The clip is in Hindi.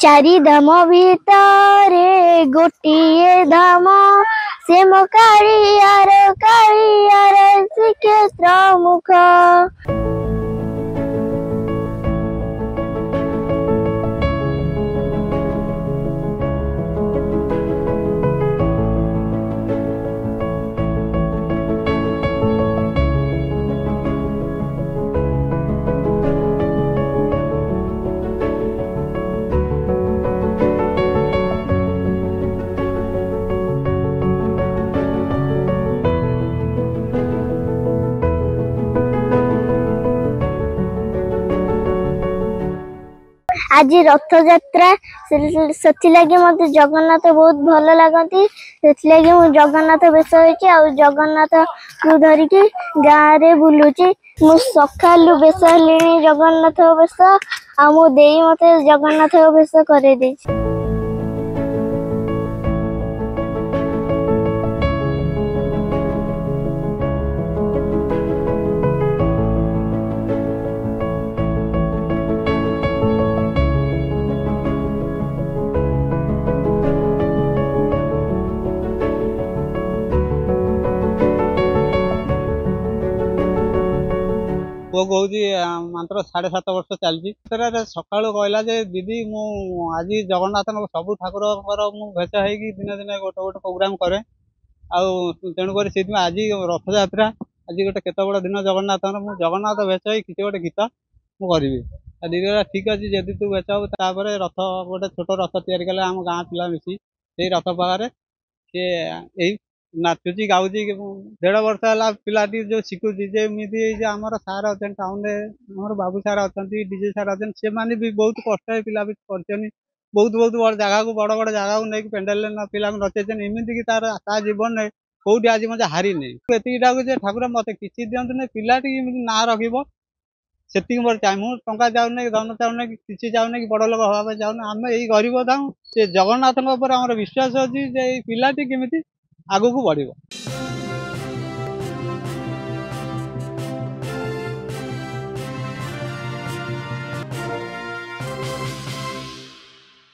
चारि धाम भितरे गोटिए धाम से मो कालियार श्रीक्षेत्र मुख। आज रथ यात्रा से मत जगन्नाथ बहुत भल लगती से जगन्नाथ बेश हो जगन्नाथ को धरिकी गाँव में बुलूची मु सकालू बेश हेली जगन्नाथ बेश आ मो देई मत जगन्नाथ बेश कर। पुओ कह मात्र 7.5 वर्ष चलती सका कहला दीदी मु आज जगन्नाथ सब ठाकुर भेष हो दिन दिन गोटे गोटे प्रोग्राम कै तेणुक आज रथ यात्रा आज गोटे केत बड़ दिन जगन्नाथ जगन्नाथ भेष हो किसी गोटे गीत मुझे दीदी ठीक अच्छे जदि तू भेष हो रथ गोटे छोट रथ या आम गाँ पिला मिसी से रथ पाखे सी नाचुची गाँची 1.5 वर्ष है पिलाटी जो शिखुची जमी आमर सार अच्छा टाउन में बाबू सार अच्छा डीजे सार अच्छा से मैंने भी बहुत कष्ट पिला भी कर बहुत बहुत बड़ जगह को बड़ बड़ जगह को नहीं पेंडाल पिला नचेन एमती तार जीवन में कौटी आज मजा हारी नहीं ये डाकुचे ठाकुर मत किसी दिंतु पिलाटी ना रखिब से मोर चाहे मुझे टाँचा चाहूना धन चाहूना कि चाहूना कि बड़ लोक हाँपे चाहूना आम यही गरीब था से जगन्नाथ आम विश्वास अच्छी पिलाटी केमी आगू को बढ़।